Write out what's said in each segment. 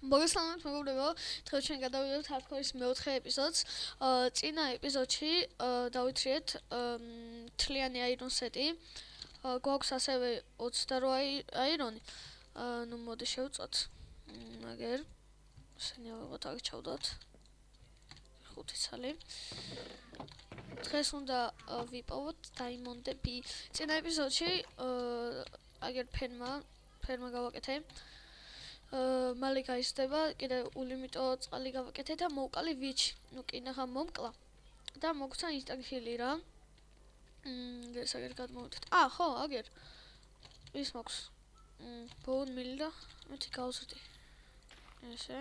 მოგესალმებით მეგობრებო, დღეს ჩვენ გადავიდეთ ჰარდკორის მეოთხე ეპიზოდს. წინა ეპიზოდში დავითრიეთ მთლიანი აირონ სეტი. გვაქვს ასევე 28 აირონი. ნუ მოდი შევწოთ. აგერ შენი ავიღოთ აქ ჩავდოთ. 5 ცალი. დღეს უნდა ვიპოვოთ დაიმონდები. წინა ეპიზოდში აგერ ფერმა გავაკეთე. მალე გაიზრდება, კიდე ულიმიტო წყალი გავაკეთე და მოვყალი ვიჩი. ნუ კი ნახა მომკლა და მოგცა ინსტაგრილი რა. ეს აგერ გადმოვიდეთ. ხო, აგერ. ის მოქვს. ბონ მილი და მეთი გავზრდი. ესე.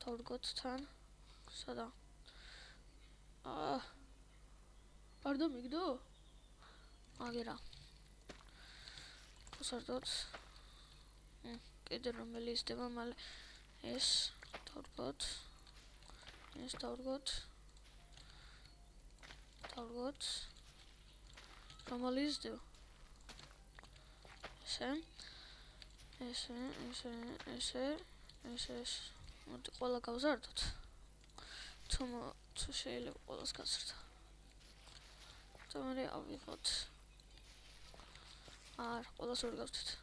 თავდგოთ თან. სადა? არ დამიგდო? აგერა. გასარდოთ. კიდე რომელი ისდება მალე ეს დავდგოთ რომელი ისდება ესე მოდი ყველა გავზარდოთ თუ შეიძლება ყველას გაზრდა და მე ავიღოთ ყველას ვერ გავწვით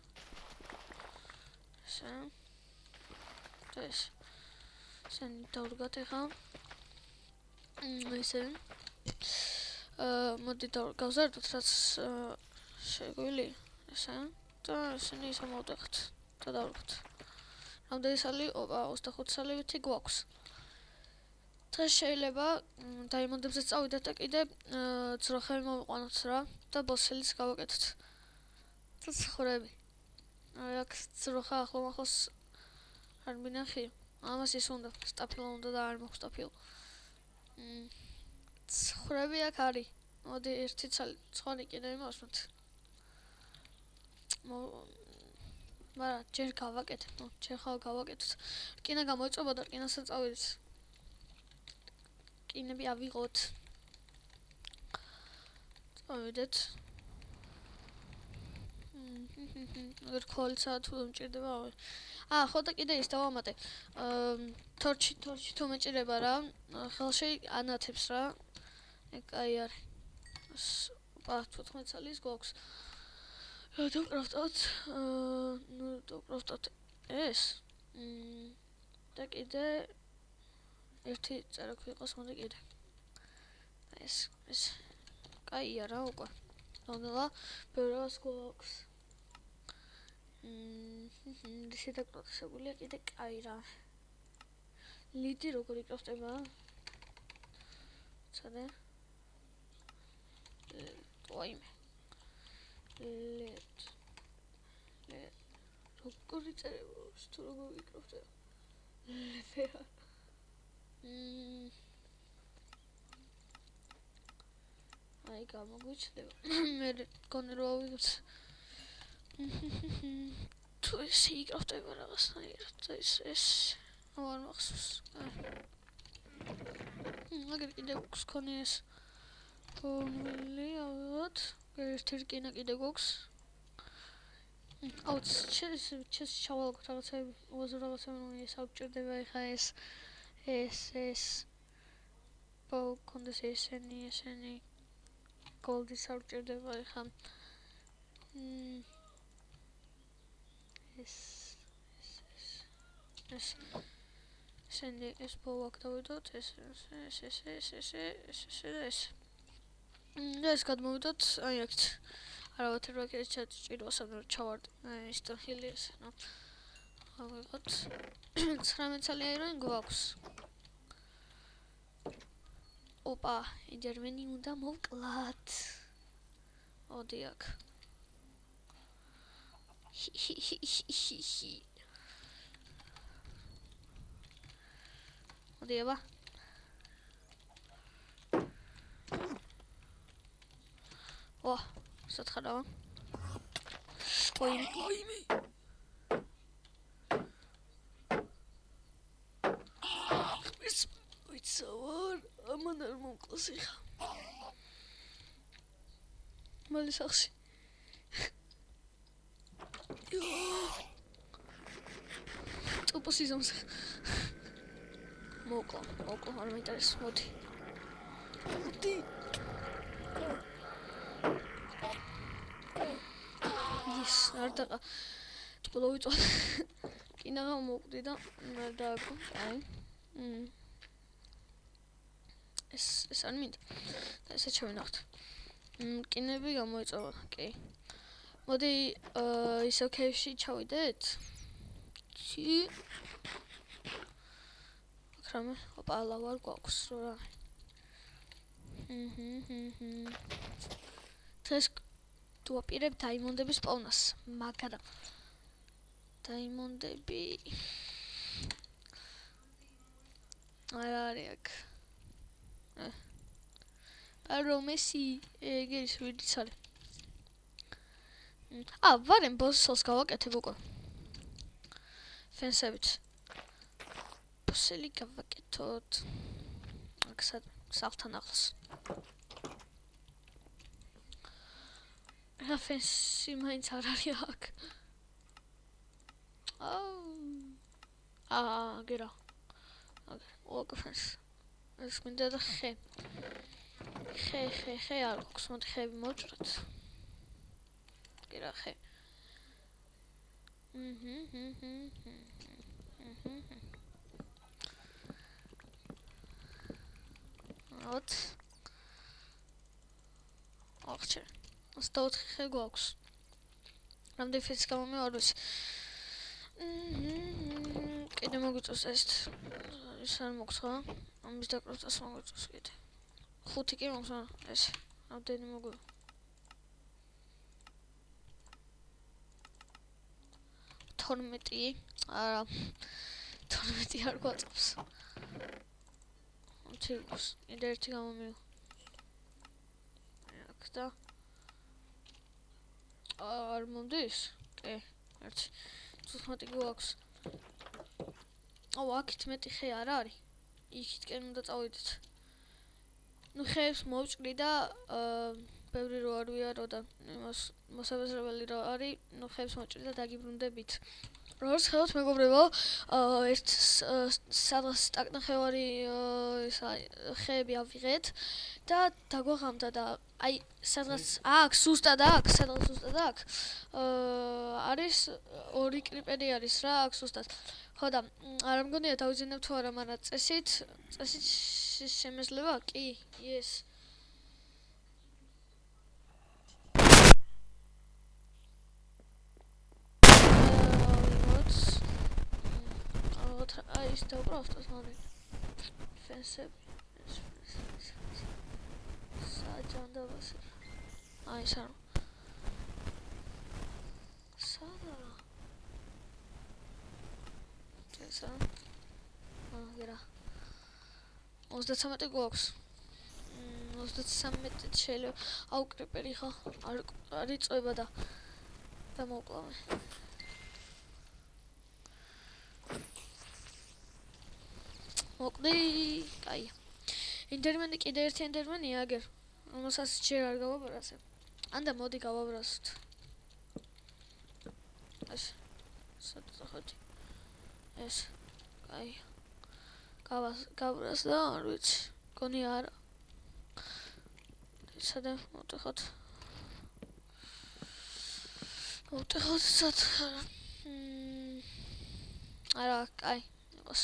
ეს სენ დავდგათ ახლა ესე მოდი გავზარდოთ რაც შეგვიძლია ესე და ესენი ისე მოვდეხთ და დავდგოთ რამდენი სალი 25 სალებითი გვაქვს დღეს შეიძლება დაიმონდებზე წავიდეთ და კიდე ძროხები მოვიყვანოთ რა და ბოსელიც გავაკეთოთ და ცხრები აქ ძროხა ახლოს არ მინახი ამას ის უნდა სტაფილო უნდა და არ მაქვს სტაფილო ცხრები აქ არის მოდი ერთი ცალი ცხონი კიდე იმავსმოთ მაგრამ ჯერ გავაკეთებ ჯერ ხალ გავაკეთოთ რკინა გამოიწვება და რკინასაც წავიდეთ რკინები ავიღოთ წავიდეთ აგერ ქოლცა თუ მომჭირდება ხო და კიდე ის დავამატე თორჩი თუ მეჭირება რა ხელში ანათებს რა აი არის 14 წლის გვაქვს დავკრავდოთ ნუ დავკრავდოთ ეს და კიდე ერთი წერაქვი იყოს მოდი კიდე ეს კაია რა უკვე ნოლა ბევრს გვაქვს შედაკროთებული კიდე კაი რა ლიდი როგორ იკროთება ცადე ტოიმე ლეთ როგორ იწერება თუ როგორ იკროთება ლეფერა აი გამოგვიჩნდება მე გონი რომ ავიღოთ თუ ეს იკროთება რაღაცნაირად ეს არ მახსოვს აგერ კიდე გვაქვს ქონი ეს ფორმული ავიღოთ ერთი რკინა კიდე გვაქვს ჩეს ჩავალგოთ რაღაცები უაზრრაღაცები ეს აღჭირდება ეხა ეს კონდეს ესენი გოლდის აღჭირდება ეხა ეს ბოლო დავიდოთ ეს გადმოვიდოთ აი აქეთ არავითარ ვაკეთეთ ჩაჭირვა სანამ ჩავარდ ის თილი ეს ავიღოთ 19 წელი აირონი გვაქვს ოპა ინტერმენი უნდა მოვკლათ ოდი აქ ოდიება სათხარავა ყოიმი ვიცავარ ამან არ მომკლას იხა მალე სახში ტუპო სიზონზე. მოკლა, არ მეინტერესებს, მოდი. ის არ დაყა. ტყუილო ვიწვა. კინაღა მოვკვდი და დააგო. აი. ეს არ მინდა. და ესე შევინახოთ. კინები გამოიწოვა, კი. მოდი ისო კეიფში ჩავიდეთ. ჩი. ხრამე, ოპა, ლავა არ გვაქვს რა. დღეს თუ აპირებ დაიმონდების პოვნას, მაგრამ დაიმონდები არ არის აქ. პარომესი ეგეც ვიდიც არის. ვარენ ბოსს გავაკეთებ უკვე. ფენსებით. ბოსელი გავაკეთოთ. აქ სახლთან ახლოს. რა ფენსი მაინც არ არის აქ. გერა. ოქფენს. ეს მინდა და ხე არ გვაქვს, მოდი ხეები მოვჭრათ. გერა ხე. ოთ. აღჭერ. 24 ხე გვაქვს. რამდენი ფენს გამომი არ ვიცი. კიდე მოგვიწევს ეს არ მოგვწ ხო? ამის დაკროთას მოგვიწევს კიდე. 5 კი მოგვწ ეს. რამდენი მოგვი? 12. არა. 12 არ გვაწევს. ჩიქს, კიდე ერთი გამომივა. აქ და არ მომდის? კი, ერთი. 15 გვაქვს. აქეთ მეტი ხე არ არის. იქითკენ უნდა წავიდეთ. ნუ ხეებს მოვჭრი და ბევრი რო არ ვიარო და იმას მოსაბეზრებელი რო არის, ნუ ხეებს მოვჭრი და დაგიბრუნდებით. როგორც ხედავთ მეგობრებო, ერთ სადღაც სტაკნახევარი ხეები ავიღეთ და დაგვაღამდა და აი სადღაც აქ სუსტად არის ორი კრიპერი არის რა აქ სუსტად. ხო და არ მგონია დავიზენებ თუ არა, მაგრამ წესით შემეძლება? კი, yes. ის დავკრავთ მოდი. ფენსები. საჯანდაბასი. აი სამ. სადა. ესა. გერა. 33 გვაქვს. 33 შეიძლება აუკრიპერი ხა არ იწובה და მოკლავე. მოკლი, კაი. ინტერმენი კიდე ერთი ინტერმენია აგერ. რომელსაც ჯერ არ გავაბრასებ. ანდა მოდი გავაბრასოთ. ეს. საერთოდ ეს. კაი. გავაბრას და არ ვიცი. გონი არა. სადა მოვტეხოთ. სათხარ. არა, კაი. იყოს.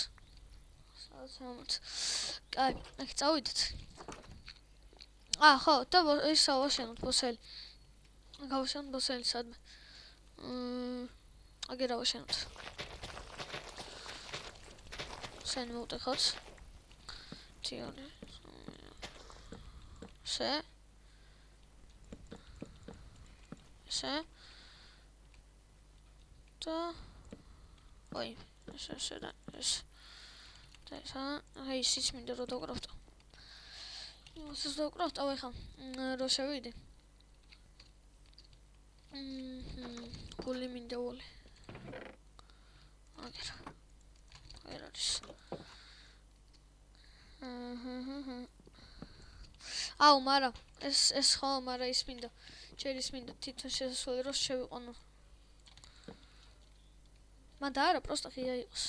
კაი, აქ წავიდეთ. ხო, და ის ავაშენოთ ბოსელი. გავაშენოთ ბოსელი სადმე. აგერ ავაშენოთ. შენ მოვტეხოთ. თიონი. შე. და ой, შე და ეს. აი ისიც მინდა რომ დავკრავდო. ისიც დავკრავდ, ახლა რო შევიდე. გული მინდა ვოლე. აგერ. არ არის. მარა ეს ხო, მარა ის მინდა. ჯერ ის მინდა თვითონ შესასვლელი რო შევიყვანო. მან და არა, პროსტა ხია იყოს.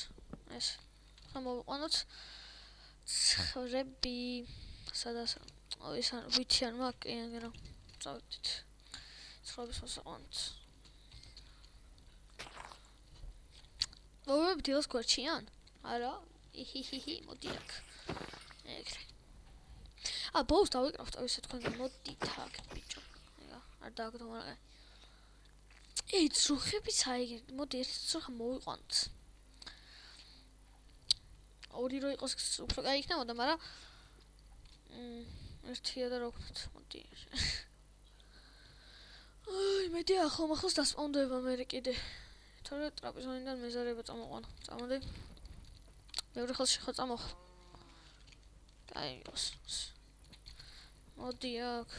ეს ხა მოვიყვანოთ ცხრები სადაც ის არ ვიცი არ მაქვს კი აგერო წავიდეთ ცხრების მოსაყვანოთ მოვიდეთ დილს გვერდშიან არა ჰიჰიჰი მოდი აქ ეგრე ბოლოს დავიკრავთ ისე თქვენ მოდით აქ ბიჭო ეგა არ დააგდო მაგრამ ძროხებიც აი მოდი ერთი ძროხა მოვიყვანოთ ორი რო იყოს უფრო კაი იქნებოდა მაგრამ ერთია და რა ვქნათ მოდი აი მედი ახლოს დასპაუნდება მე კიდე თორე ტრაპეზონიდან მეზარება წამოყვანა წამოდი მეორე ხელში ხო წამოხ კაი მოდი აქ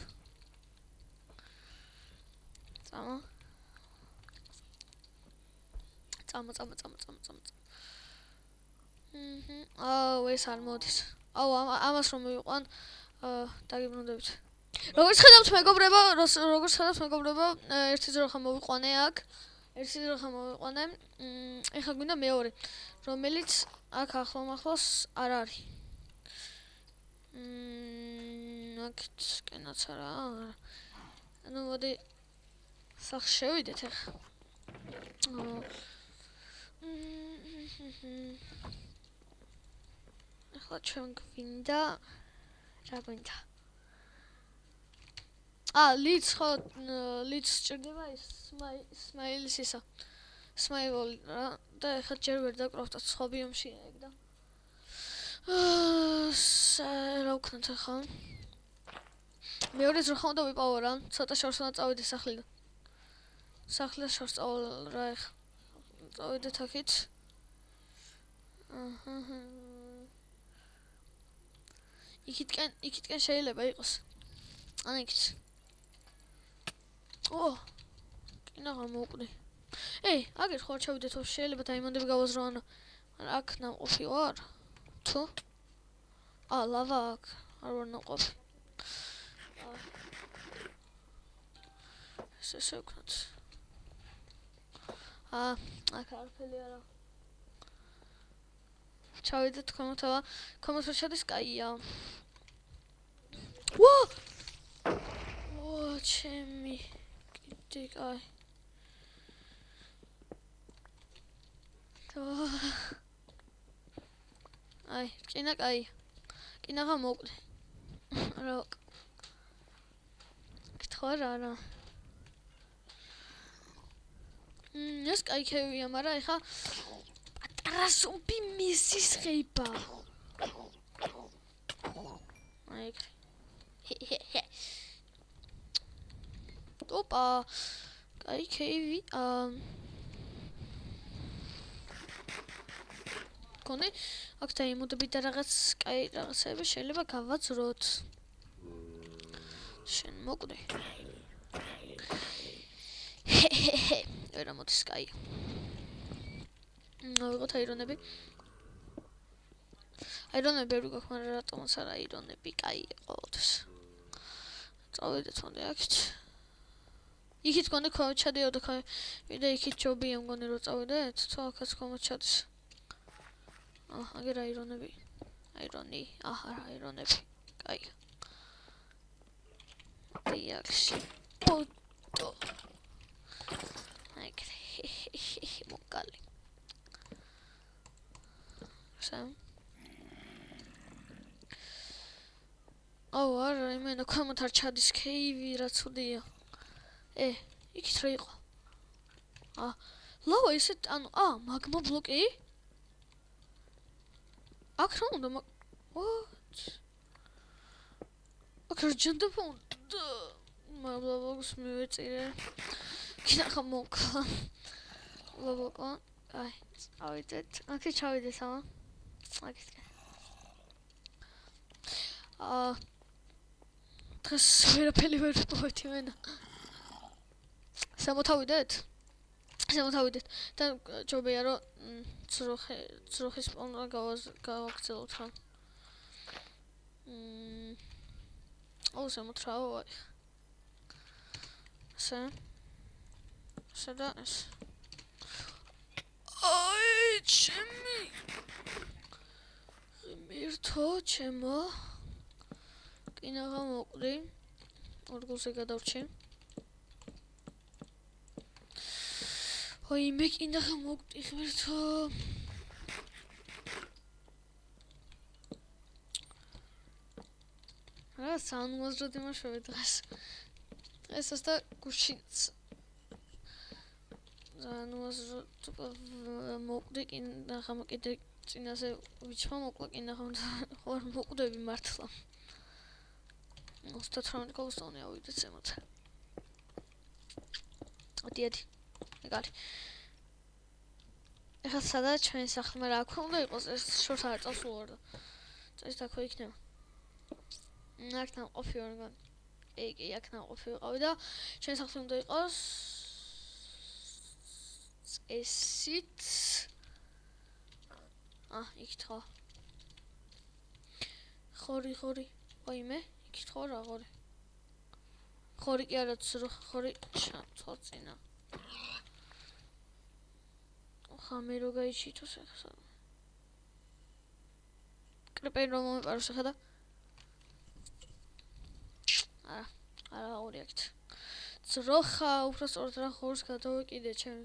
წამო ეს არ მოდის ამას რომ მივიყვან დაგიბრუნდებით როგორც ხედავთ მეგობრებო ერთი ძროხა მოვიყვანე აქ ეხლა გვინდა მეორე რომელიც აქ ახლოს არ არის აქ კენაც არა ანუ მოდი სახში შევიდეთ ეხლა ეხლა ჩვენ გვინდა რა გვინდა ლიც ხო ლიც სჭირდება ის სმაილის ისა სმაილი რა და ეხლა ჯერ ვერ დაკრავთ ცხობიუმში ეგ და რა ვქნათ ახლა მეორე ძროხა უნდა ვიპოვო რა ცოტა შორს უნდა წავიდე სახლიდან შორს წავალ რა ეხლა წავიდეთ აქეთ იქითკენ შეიძლება იყოს ან იქით კინაღა მოვკვდი აგერ ხო არ ჩავიდეთ შეიძლება დაიმონდები გავაზრო ანუ აქ ნამყოფი ვარ თუ ლავა აქ არ ვარ ნამყოფი ესე ვქნათ აქ არაფერი არა ჩავიდეთ ქვემოთ რა ჩადის კაია ჩემი კიდე კაი აი კინა კაი კინაღა მოვკვდი რა კითხვა რა ეს კაი ქევია მაგრამ ეხა პატარა ზომბი მისის ხება აი ოპა კაი ქევი კონე აქ დაიმოდები და რაღაც კაი რაღაცები შეიძლება გავაძროთ შენ მოკვდი რა მოდის კაი ვიღოთ აირონები ვერ ვიგო მაგრამ რატომაც არა აირონები კაი ყოველთვის წავიდეთ მოდე აქეთ იქით გონე ქვემოთ ჩადიოდა ვიდე იქით ჯობია მგონი რომ წავიდეთ თუ აქაც ქვემოთ ჩადის აგერ აირონები აირონები კაი დიახში პოტო მოკალი არა იმენა ქვემოთ არ ჩადის ქეივი რა ცუდია იქით რა იყო ლავა ისეთ ანუ მაგმა ბლოკი აქ რა უნდა აქ რა ჯანდაბა უნდა მაგლაბოგს მივეწირე კინახა მოკლა ლაბოკა აი წავიდეთ აქეთ ჩავიდეთ აქეთ დღეს ვერაფერი ვერ ვპოვეთ იმენა სამოთავიდეთ და ჯობია რომ ძროხის პოვნა გავაგრძელოთ რა სამოთრავო სადა ეს აი ჩემი ღმერთო ჩემო კინაღა მოკვდი ორგულზე გადავრჩი ოი მე კინაღა მოკვდი ღმერთო რა საუნმაზროდ იმაშვები დღეს დღესაც და გუშინც საუნმაზროდ მოკვდი კინაღა კიდე წინაზე ვიჩხმა მოკლა კინაღა ხوار მოკვდები მართლა 38 კოლოსტონი ავიდეთ ზემოთ ოდიადი ეგარი ეხლა სადაა ჩვენი სახლი მაგრამ აქ უნდა იყოს ეს შორს არ წავსულვარ და წეს დაქვე იქნება აქ ნაყოფი ვარ კი აქ ნაყოფი ვიყავი და ჩვენი სახლი უნდა იყოს ესიც იქითხა ხორი ვაიმე იქითხა რა ხორი კი არა ხორი ჩაწოცინა ხამე რო გაიჩითოს ახლა კრეპენ რომ მომეპაროს ახლა და არა ორი აქეთ ძროხა უბრალოდ რა ხორს გადავეკიდე ჩემ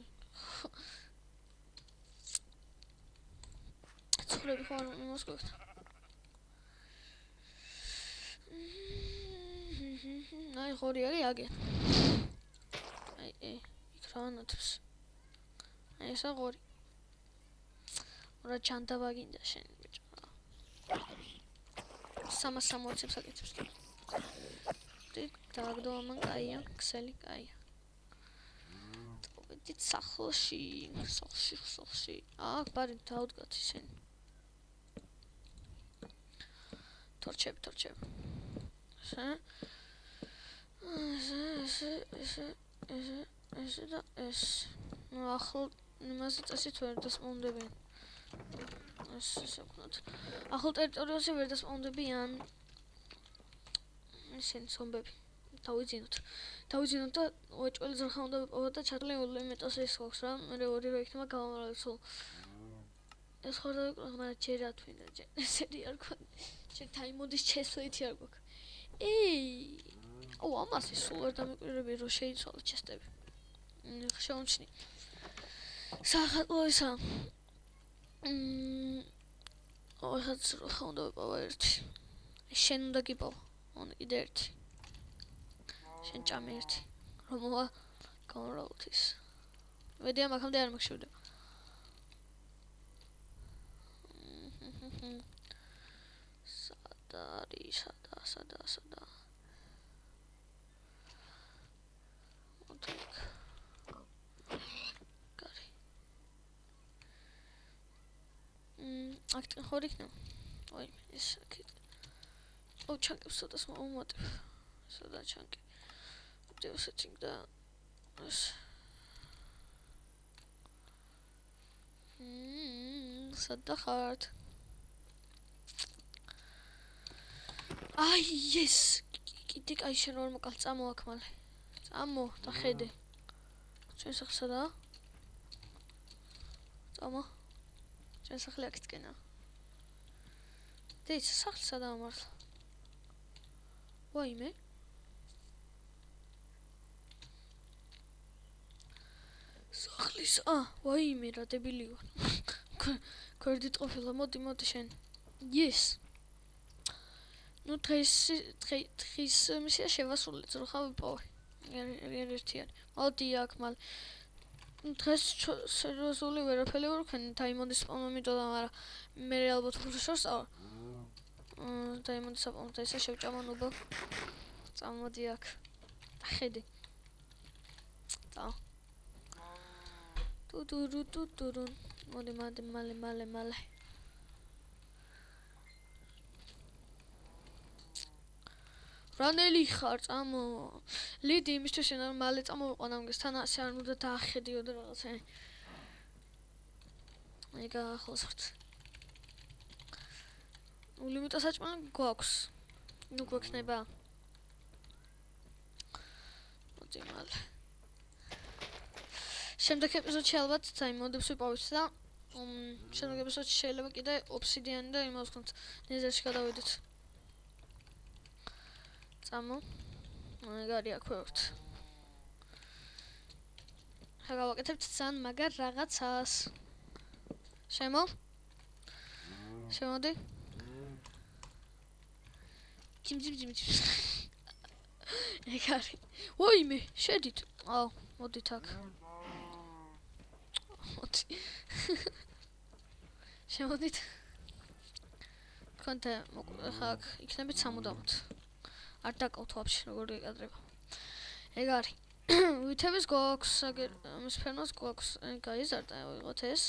ცხრები ხარ იმას გქონდა აი ხორი არის აგე აი იქ რა ნათოს აი ესა ხორი რა ჩანტა ვაგინდა შენ ბიჭო 360 საკითხს დაგდო ამან კაია ქსელი კაია ტოვედით სახლში ბარი დაუდგათ ისინი თორჩები ეს და ეს ახლა იმაზე წესით ვერ დასმოვნდებიან ეს საკუთად ახლა ტერიტორიაზე ვერ დასმოვნდებიან ისინი ზომბები დავიძინოთ და ოჭველი ზრხა უნდა ვიპოვოთ და ჩატლეული მეტოს ის ხოქს რა მე ორი რო იქნება გამომრავლე სულ ეს ხარ დავიკრა მაგრამ ჯერ რა თვინდა ჯერ ესეთი არ გქონდა ჯერ თაიმოდის ჩესვეთი არ გვაქვს ამას ის სულ არ დამიკვირები რომ შეიცვალა ჩესტები შეუმჩნი სახალხო ისა ახაც ხა უნდა ვიპოვა ერთი შენ უნდა გიპოვა on კიდე ერთი შენ ჭამე ერთი რომ მოვა გამრავლოთ ის ვედია მაგამდე არ მაგშევდა სადა მოდიქ კარი აქ ხორი იქნება ой ეს აქეთ ჩანკებს სადაც მომატებ სადა ჩანკი video setting და ეს სადა ხართ აი ეს კიდე კაი შენ ვერ მოკალ წამო აქ მალე წამო და ხედე ჩვენ სახლი სადაა წამო ჩვენ სახლი აქეთკენა დეიც სახლი სადაა მართლა ვაიმე სახლის ვაიმე რა დებილი ვარ გვერდით ყოფილა მოდი შენ yes ну დღეს მისია შევასრულეთ რო ხავ ვიპოვე ერთი არის მოდი აქ მალე დღეს სერიოზული ვერაფერი ვერ ვქენი დაიმონდის სპავნა მიტოდა მაგრამ მე ალბათ ფუშორს დაიმონდის სპავნა და ისე შევჭამანობა წამოდი აქ ხედე და ტუტურუ მოდი მალე რანელი ხარ წამო ლიდი იმისთვის შენ მალე წამოვიყვან ამგეს თან ასე არ უნდა დაახედიო და რაღაცა ეგა ახლოს ხართ ულიმიტა საჭმელი გვაქვს ნუ გვექნება მოდი მალე შემდეგ ეპიზოდში ალბათ დაიმონდებს ვიპოვეთ და შემდეგ ეპიზოდში შეიძლება კიდე ობსიდიანი და იმას ვქნათ ნეზერში გადავიდეთ. წამო. მაგარი აქ ვერთ. ხა გავაკეთებთ ძალიან მაგარ რაღაცას. შემოდი. ჯიმ. ეგარი. ვაიმე, შედით. აუ, მოდით აქ. მოდი. შემოდით. კონტე ხა იქნებით სამუდამოდ. არ დაკავთ ვაფშე როგორ იკადრება. ეგარი. ვითების გვაქვს, ამის ფერმას გვაქვს. გაიზარდა, ვიღოთ ეს.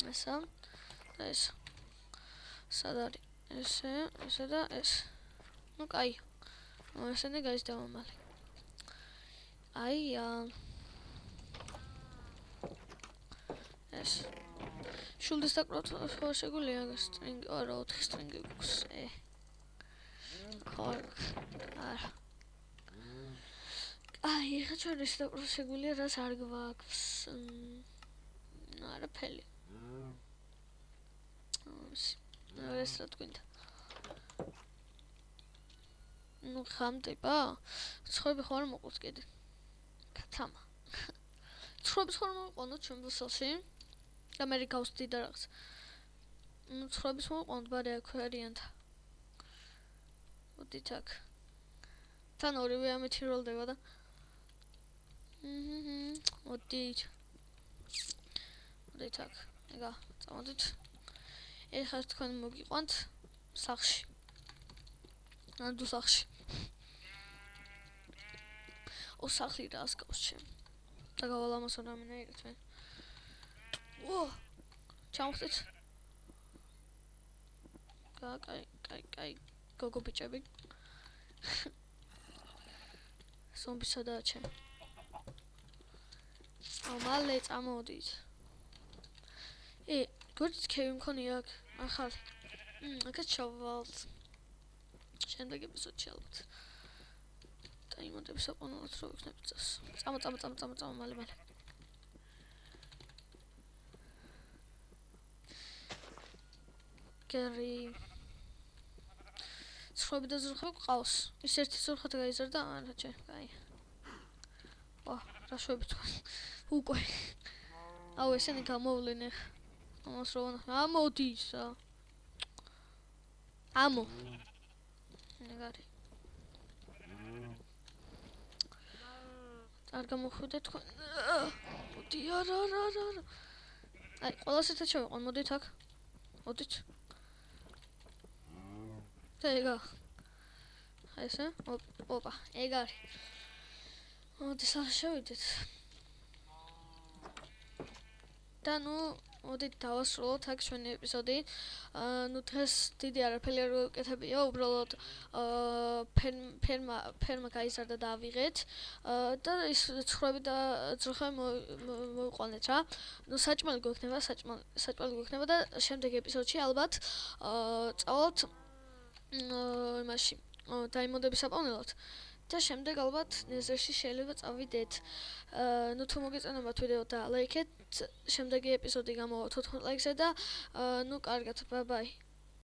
ესა და ეს. სად არის? ესე და ეს. ნუ კაი. ესენი გაიზრდება მალე. აია. ეს. შულდის დაკვრათ შეგვიძლია სტრინგი, არა 4 სტრინგი გვაქვს. არა. აი, ხა ჩვენ ეს დაკვრათ შეგვიძლია რას არ გვაქვს. არაფერი. ეს რა თქვენდა? ნუ ხამდება? ცხრები ხო არ მოყავს კიდე. კათამა. ცხრები ხო არ მოყავთ ჩვენ ბუსელში? ამერიკავს დიდი რაღაც. ცხრები მოყავთ ბარე აქ არიანთა. მოდით აქ. თან ორივე ამით როლდება და. მოდით. მოდით აქ. ეგა, წამოდით. ეხლა თქვენ მოგიყვანთ სახლში. ნამდვილ სახლში. სახლი რას გავს ჩემ? და გავალამაზო რამენაირად მე. ჩამხდით. კაი, გოგო ბიჭები. ზომბი სადაა ჩემ? მალე წამოდით. გვერდით ქევი მქონია აქ, ახალი. აქაც ჩავალთ. შემდეგ ეპიზოდში ალბათ. დაიმონტებს საყოველთაოდ რო ვიქნებით წას. წამო, მალე. გერი. ცხრები და ზურხები ყავს. ის ერთი ზურხად გაიზარდა, არა ჩე, კაი. რა შვები თქვენ. უკვე. აუ ესენი გამოვლენ ახ. ამას რო ამოდის. ამო. ეგარი. არ გამოხვიდეთ თქვენ. მოდი არა. აი, ყველას ერთად შევიყვან, მოდით აქ. მოდით. ეგა. აი ესე. ოპა, ეგარი. მოდი შევიდეთ. და ნუ მოდით დავასრულოთ აქ ჩვენი ეპიზოდი. ნუ დღეს დიდი არაფერი არ ვეკეთებია, უბრალოდ ფერმა გაიზარდა და ავიღეთ. და ის ცხრები და ძროხები მოვიყვანეთ რა. ნუ საჭმელი გვექნება და შემდეგ ეპიზოდში ალბათ წავალთ იმაში დაიმონდების საპოვნელად. და შემდეგ ალბათ ნეზერში შეიძლება წავიდეთ. ნუ თუ მოგეწონებათ ვიდეო და ლაიქეთ, შემდეგი ეპიზოდი გამოვა 14 ლაიქზე და ნუ კარგად, ბაი.